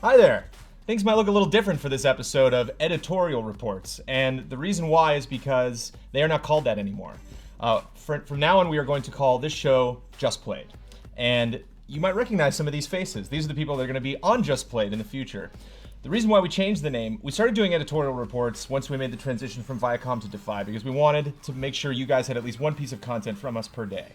Hi there. Things might look a little different for this episode of Editorial Reports, and the reason why is because they are not called that anymore. From now on, we are going to call this show Just Played. And you might recognize some of these faces. These are the people that are going to be on Just Played in the future. The reason why we changed the name, we started doing editorial reports once we made the transition from Viacom to Defy, because we wanted to make sure you guys had at least one piece of content from us per day.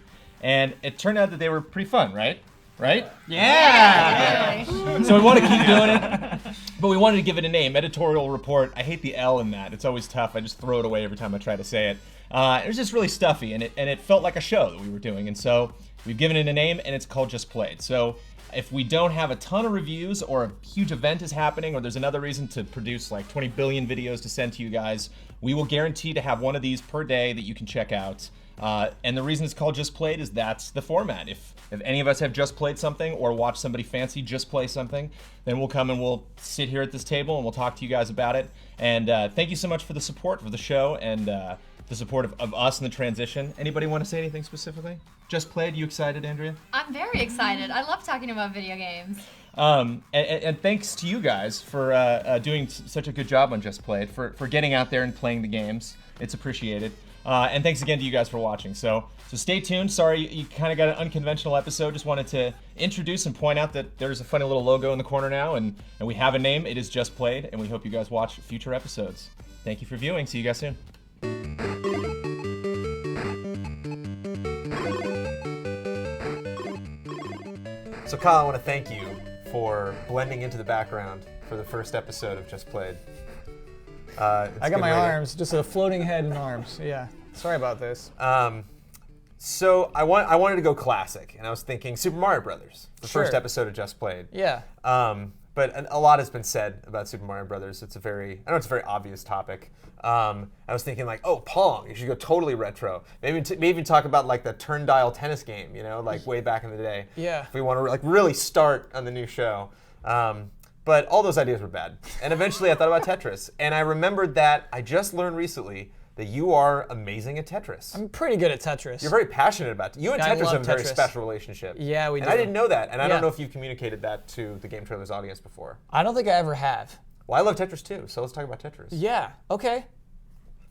And it turned out that they were pretty fun, right? Right? Yeah! So we want to keep doing it, but we wanted to give it a name, Editorial Report. I hate the L in that. It's always tough. I just throw it away every time I try to say it. It was just really stuffy, and it felt like a show that we were doing. And so we've given it a name, and it's called Just Played. So if we don't have a ton of reviews or a huge event is happening or there's another reason to produce like 20 billion videos to send to you guys, we will guarantee to have one of these per day that you can check out. And the reason it's called Just Played is that's the format. If any of us have just played something or watched somebody fancy just play something, then we'll come and we'll sit here at this table and we'll talk to you guys about it. And thank you so much for the support for the show and the support of us in the transition. Anybody want to say anything specifically? Just Played, you excited, Andrea? I'm very excited. I love talking about video games. And thanks to you guys for doing such a good job on Just Played, for getting out there and playing the games. It's appreciated. And thanks again to you guys for watching. So stay tuned. Sorry you kind of got an unconventional episode. Just wanted to introduce and point out that there's a funny little logo in the corner now, and we have a name. It is Just Played, and we hope you guys watch future episodes. Thank you for viewing. See you guys soon. So Kyle, I want to thank you for blending into the background for the first episode of Just Played. I got my arms, just a floating head and arms. Yeah, sorry about this. So I wanted to go classic, and I was thinking Super Mario Brothers, the first episode of Just Played. Yeah. But a lot has been said about Super Mario Brothers. I know it's a very obvious topic. I was thinking like, oh, Pong. You should go totally retro. Maybe even talk about like the turn dial tennis game, like way back in the day. Yeah. If we want to like really start on the new show. But all those ideas were bad. And eventually I thought about Tetris. And I remembered that I just learned recently that you are amazing at Tetris. I'm pretty good at Tetris. You're very passionate about it. You and Tetris have a very special relationship. Yeah, we do. And I didn't know that. And I don't know if you've communicated that to the GameTrailers audience before. I don't think I ever have. Well, I love Tetris too, so let's talk about Tetris. Yeah, okay.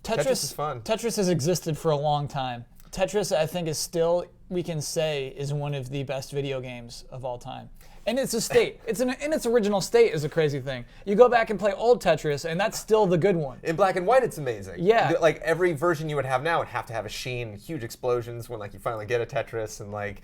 Tetris is fun. Tetris has existed for a long time. Tetris, I think, is still, we can say, is one of the best video games of all time. And it's a state. It's in its original state is a crazy thing. You go back and play old Tetris, and that's still the good one. In black and white, it's amazing. Yeah. Like every version you would have now would have to have a sheen, huge explosions when like you finally get a Tetris, and like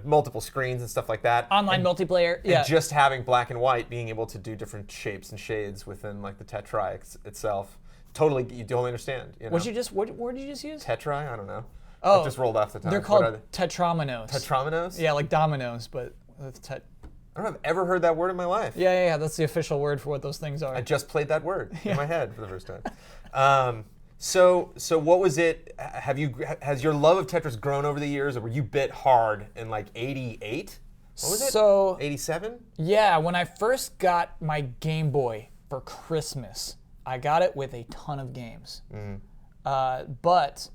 multiple screens and stuff like that. Online multiplayer. Yeah. And just having black and white, being able to do different shapes and shades within like the Tetri itself. Totally, you don't understand. What word did you just use? Tetri? I don't know. Oh, it just rolled off the tongue. They're called tetrominos. Tetrominos? Yeah, like dominoes, but with I don't know if I've ever heard that word in my life. Yeah, that's the official word for what those things are. I just played that word in my head for the first time. So what was it? Has your love of Tetris grown over the years, or were you bit hard in like '88? What was it? So '87? Yeah, when I first got my Game Boy for Christmas, I got it with a ton of games. But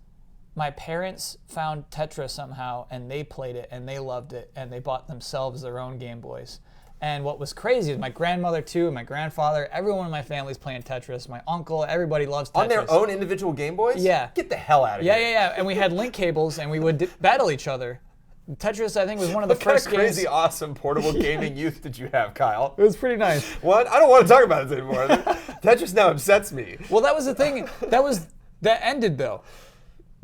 my parents found Tetris somehow, and they played it, and they loved it, and they bought themselves their own Game Boys. And what was crazy is my grandmother, too, and my grandfather, everyone in my family's playing Tetris. My uncle, everybody loves Tetris. On their own individual Game Boys? Yeah. Get the hell out of here. Yeah. And we had link cables, and we would battle each other. Tetris, I think, was one of the first games. What kind of crazy, awesome, portable gaming youth did you have, Kyle? It was pretty nice. What? I don't want to talk about this anymore. Tetris now upsets me. Well, that was the thing. That ended, though.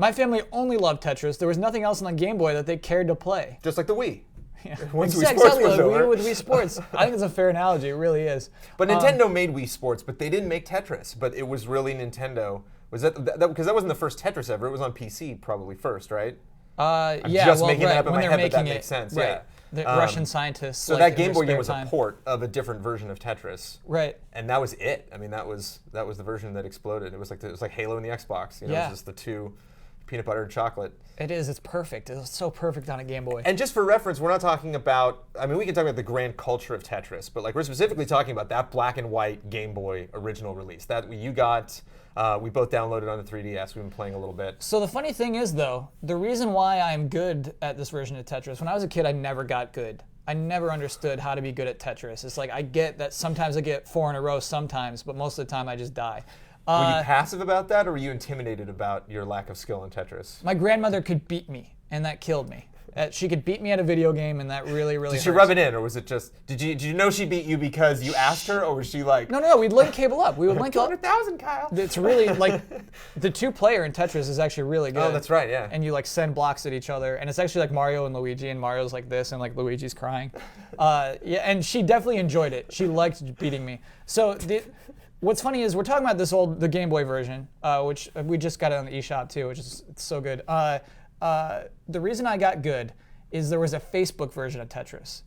My family only loved Tetris. There was nothing else on the Game Boy that they cared to play. Just like the Wii. Yeah. Once Wii Exactly, Sports was like over. Wii with Wii Sports. I think it's a fair analogy. It really is. But Nintendo made Wii Sports, but they didn't make Tetris. But it was really Nintendo. Was that because that wasn't the first Tetris ever? It was on PC probably first, right? I'm just making that up in my head, but that makes sense. Right. Yeah. The Russian scientists. So that Game Boy game was a port of a different version of Tetris. Right. And that was it. I mean, that was the version that exploded. It was like Halo and the Xbox. It was just the two peanut butter and chocolate. It is. It's perfect. It's so perfect on a Game Boy. And just for reference, we're not talking about, I mean, we can talk about the grand culture of Tetris, but like we're specifically talking about that black and white Game Boy original release. That you got, we both downloaded on the 3DS. We've been playing a little bit. So the funny thing is, though, the reason why I'm good at this version of Tetris, when I was a kid, I never got good. I never understood how to be good at Tetris. It's like I get that sometimes I get 4 in a row sometimes, but most of the time I just die. Were you passive about that, or were you intimidated about your lack of skill in Tetris? My grandmother could beat me, and that killed me. She could beat me at a video game, and that really, really Did she hurts. rub it in, or was it just, did you know she beat you because you asked her, or was she like, No, we'd link cable up. We would link up. 200,000, Kyle? It's really, like, the 2-player in Tetris is actually really good. Oh, that's right, yeah. And you, like, send blocks at each other, and it's actually like Mario and Luigi, and Mario's like this, and, like, Luigi's crying. Yeah, and she definitely enjoyed it. She liked beating me. So, what's funny is we're talking about the Game Boy version, which we just got it on the eShop, too, which is it's so good. The reason I got good is there was a Facebook version of Tetris.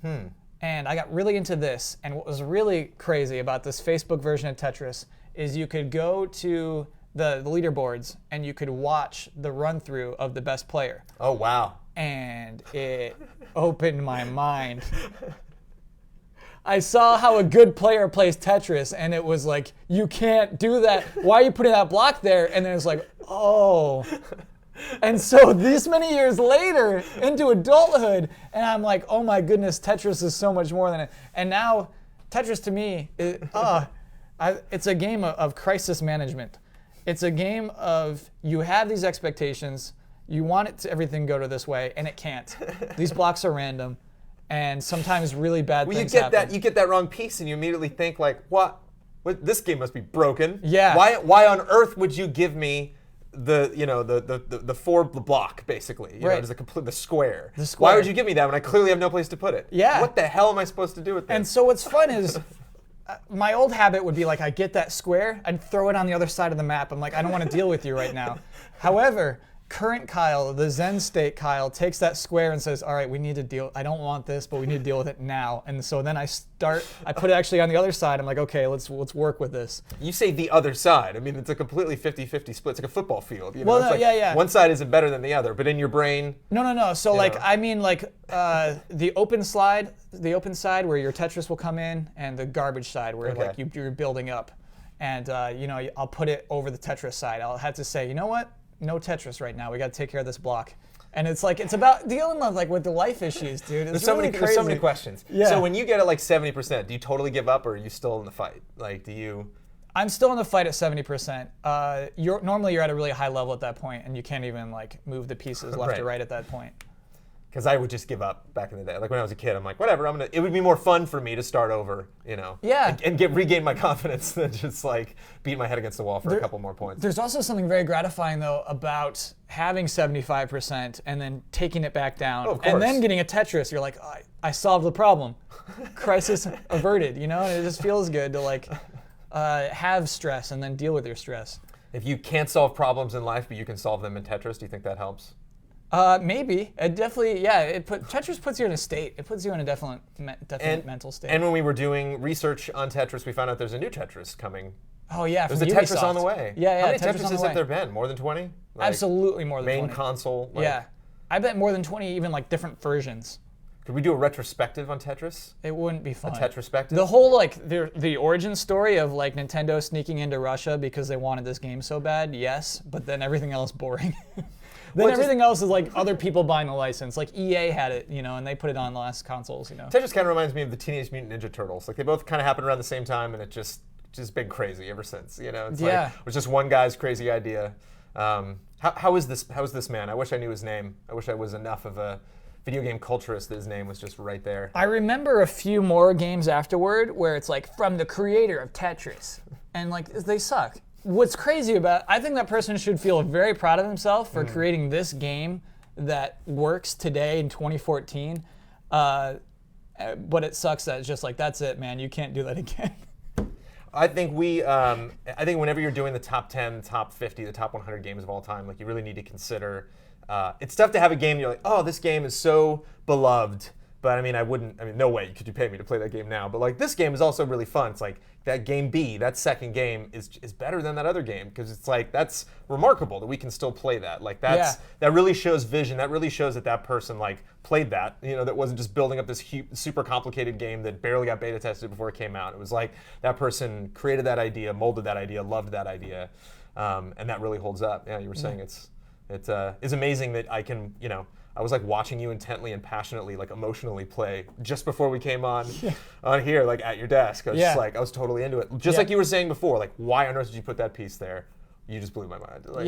And I got really into this. And what was really crazy about this Facebook version of Tetris is you could go to the leaderboards and you could watch the run through of the best player. Oh, wow. And it opened my mind. I saw how a good player plays Tetris, and it was like, you can't do that. Why are you putting that block there? And then it's like, oh. And so this many years later, into adulthood, and I'm like, oh my goodness, Tetris is so much more than it. And now, Tetris to me, it's a game of crisis management. It's a game of you have these expectations, you want it to everything go to this way, and it can't. These blocks are random, and sometimes really bad things happen. You get that wrong piece, and you immediately think like, what? This game must be broken. Yeah. Why on earth would you give me the 4 block basically, right? The square. The square. Why would you give me that when I clearly have no place to put it? Yeah. What the hell am I supposed to do with this? And so what's fun is, my old habit would be like, I get that square, I'd throw it on the other side of the map. I'm like, I don't want to deal with you right now. However, current Kyle, the Zen state Kyle, takes that square and says, all right, we need to deal, I don't want this, but we need to deal with it now. And so then I put it actually on the other side. I'm like, okay, let's work with this. You say the other side. I mean, it's a completely 50-50 split. It's like a football field. You know? Well, It's no, like yeah. One side isn't better than the other, but in your brain. No. So know. I mean the open side where your Tetris will come in, and the garbage side where Okay. like you're building up. And I'll put it over the Tetris side. I'll have to say, you know what? No Tetris right now. We got to take care of this block. And it's like, it's about dealing with the life issues, dude. It's There's really crazy. so many questions. Yeah. So when you get at like 70%, do you totally give up, or are you still in the fight? Like, do you? I'm still in the fight at 70%. Normally you're at a really high level at that point, and you can't even like move the pieces left or right at that point. Because I would just give up back in the day. Like when I was a kid, I'm like, whatever. It would be more fun for me to start over, Yeah. and regain my confidence than just like beat my head against the wall for a couple more points. There's also something very gratifying though about having 75% and then taking it back down, of and then course. getting a Tetris. You're like, oh, I solved the problem, crisis averted. And it just feels good to like have stress and then deal with your stress. If you can't solve problems in life, but you can solve them in Tetris, do you think that helps? Maybe. It definitely, yeah. Tetris puts you in a state. It puts you in a definite mental state. And when we were doing research on Tetris, we found out there's a new Tetris coming. Oh yeah, There's from a Tetris Ubisoft. on the way. Yeah. How many Tetris on Tetrises the have there way. been? More than 20? Like, Absolutely more than main 20. console? Like, Yeah. I bet more than 20, even like different versions. Could we do a retrospective on Tetris? It wouldn't be fun. Tetrospective? The whole like the origin story of like Nintendo sneaking into Russia because they wanted this game so bad, yes, but then everything else boring. Then everything else is like other people buying the license. Like EA had it, and they put it on the last consoles, Tetris kind of reminds me of the Teenage Mutant Ninja Turtles. Like they both kind of happened around the same time, and it just been crazy ever since. It's like it was just one guy's crazy idea. How is this man? I wish I knew his name. I wish I was enough of a video game culturist that his name was just right there. I remember a few more games afterward where it's like from the creator of Tetris, and like they suck. What's crazy I think that person should feel very proud of himself for creating this game that works today in 2014. But it sucks that it's just like, that's it, man. You can't do that again. I think whenever you're doing the top 10, top 50, the top 100 games of all time, like you really need to consider. It's tough to have a game you're like, oh, this game is so beloved. But no way could you pay me to play that game now. But like this game is also really fun. It's like that game B, that second game is better than that other game, because it's like that's remarkable that we can still play that. Like that really shows vision. That really shows that person like played that. That wasn't just building up this super complicated game that barely got beta tested before it came out. It was like that person created that idea, molded that idea, loved that idea, and that really holds up. Yeah, you were saying it's amazing that I can I was like watching you intently and passionately, like emotionally play just before we came on here, like at your desk. I was just like, I was totally into it. Just like you were saying before, like, why on earth did you put that piece there? You just blew my mind. Like,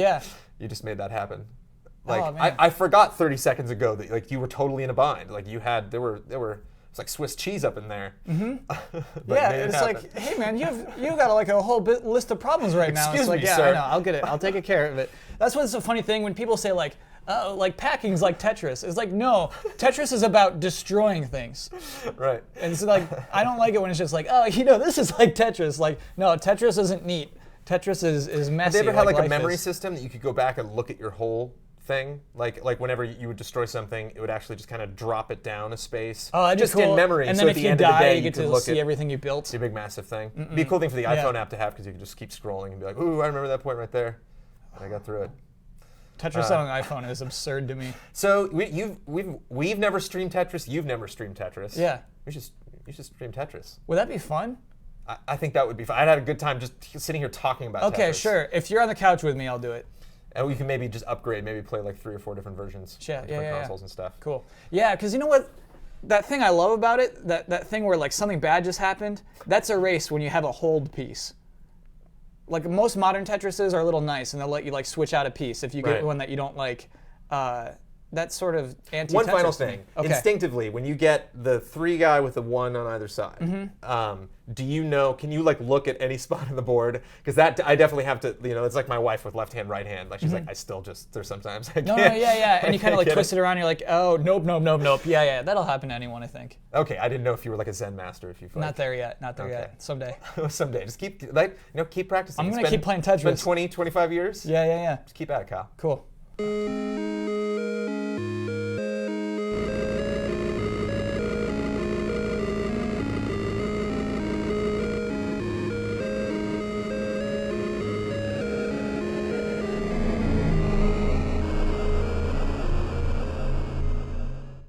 you just made that happen. Like, I forgot 30 seconds ago that like you were totally in a bind. Like you had, it's like Swiss cheese up in there. It's like, hey man, you got like a whole list of problems right now. Excuse it's like, me, yeah, sir. I know, I'll get it. I'll take care of it. That's what's a funny thing when people say like, oh, like packing's like Tetris. It's like, no, Tetris is about destroying things. Right. And it's like, I don't like it when it's just like, oh, this is like Tetris. Like, no, Tetris isn't neat. Tetris is messy. Have they ever had like a memory is. system that you could go back and look at your whole thing? Like whenever you would destroy something, it would actually just kind of drop it down a space. Oh, that'd just be cool. in memory. And so then at if the you end of the die, day, you get could to look see at everything you built. It's a big, massive thing. It'd be a cool thing for the iPhone app to have because you can just keep scrolling and be like, ooh, I remember that point right there. And I got through it. Tetris on an iPhone is absurd to me. So we've never streamed Tetris. You've never streamed Tetris. Yeah. You should stream Tetris. Would that be fun? I think that would be fun. I'd had a good time just sitting here talking about Tetris. Okay, sure. If you're on the couch with me, I'll do it. And we can maybe just upgrade, maybe play like 3 or 4 different versions, different consoles and stuff. Cool. Yeah, because you know what? That thing I love about it, that thing where like something bad just happened, that's erased when you have a hold piece. Like most modern Tetrises are a little nice, and they'll let you like switch out a piece if you get one that you don't like. That's sort of anti-Tetris. One final thing. Okay. Instinctively, when you get the 3 guy with the 1 on either side, do you know? Can you like look at any spot on the board? Because that I definitely have to. It's like my wife with left hand, right hand. Like she's like, I still just there's sometimes I can't. No, yeah. And you kind of like twist it around. You're like, oh, nope. Yeah. That'll happen to anyone, I think. Okay, I didn't know if you were like a Zen master. If you like, Not there yet. Someday. Someday, just keep keep practicing. I'm gonna keep playing Tetris. It's been 20, 25 years. Yeah. Just keep at it, Kyle. Cool.